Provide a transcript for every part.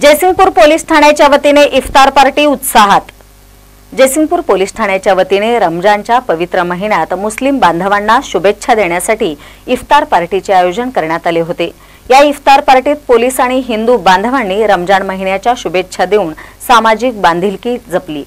Jaysingpur police ठाण्याच्या वतीने इफ्तार party उत्साहात। जयसिंगपूर पोलीस ठाण्याच्या वतीने रमजानच्या पवित्र महिन्यात मुस्लिम बांधवांना शुभेच्छा देण्यासाठी इफ्तार पार्टीचे आयोजन करण्यात आले होते। या इफ्तार पार्टीत पोलीस आणि हिंदू बांधवांनी रमजान महिन्याच्या शुभेच्छा देऊन सामाजिक बांधिलकी जपली।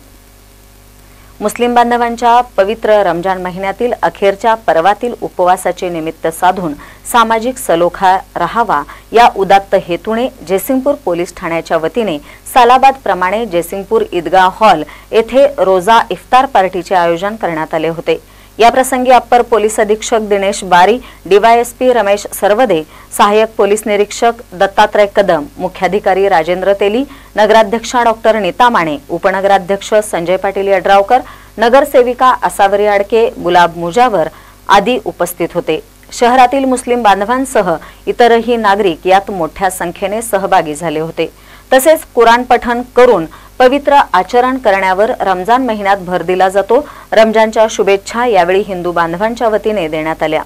मुस्लिम बांधवांच्या पवित्र रमजान महिन्यातील अखेरच्या पर्वातील उपवासाचे निमित्त साधून सामाजिक सलोखा राहावा या उदात्त हेतूने जयसिंगपूर पोलीस ठाण्याच्या वतीने सालाबाद प्रमाणे जयसिंगपूर ईदगाह हॉल येथे रोजा इफ्तार पार्टीचे आयोजन करण्यात आले होते। या प्रसंगी अप्पर पोलीस अधीक्षक दिनेश बारी, डीवायएसपी रमेश सरवदे, सहाय्यक पोलीस निरीक्षक दत्तात्रय कदम, मुख्याधिकारी राजेंद्र तेली, नगराध्यक्षा डॉक्टर नीता माने, उपनगराध्यक्ष संजय पाटील यड्रावकर, नगरसेविका असावरी आडके, गुलाब मुजावर आदी उपस्थित होते। शहरातील मुस्लिम बांधवांसह इतरही नागरिक यात मोठ्या संख्येने सहभागी झाले होते। तसेच कुराण पठण करून पवित्र आचरण करण्यावर रमजान महिन्यात भर दिला जातो। रमजानच्या शुभेच्छा यावेळी हिंदू बांधवांच्या वतीने देण्यात आल्या।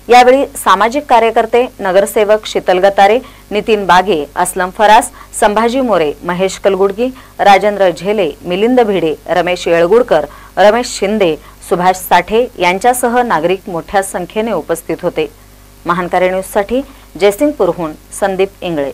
यावेळी सामाजिक कार्यकर्ते, नगरसेवक शीतल गतारे, नितीन बागे, असलम फरास, संभाजी मोरे, महेश कलगुडगी, राजेंद्र झेले, मिलिंद भिडे, रमेश येळगुडकर, रमेश शिंदे, सुभाष साठे यांच्यासह नागरिक मोठ्या संख्येने उपस्थित होते। महानकारी न्यूजसाठी जयसिंगपूरहून संदीप इंगळे।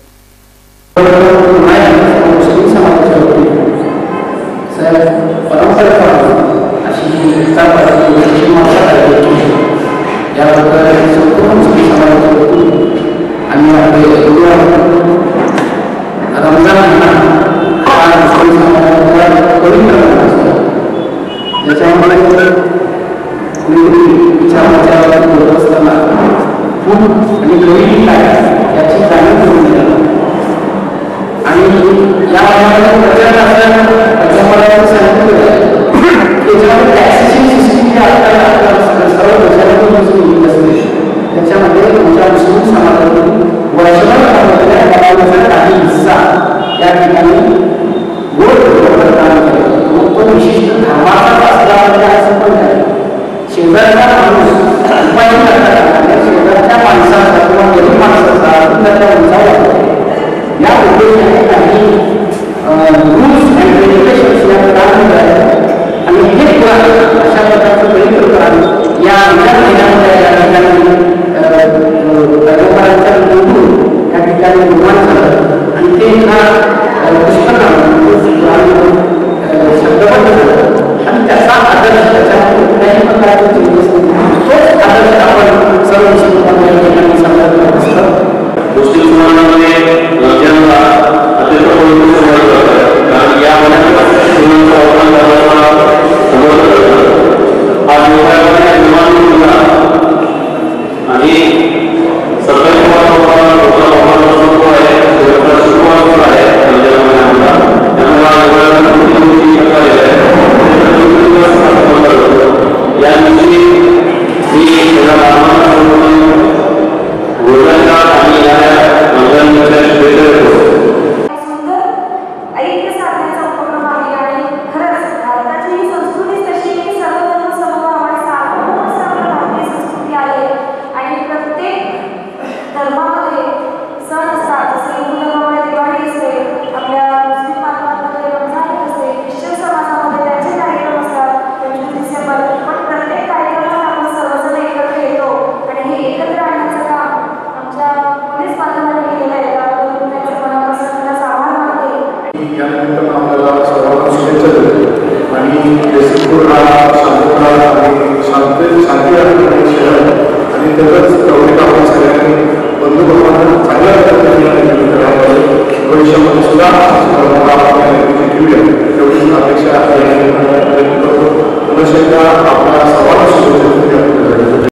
जयसिंगपूर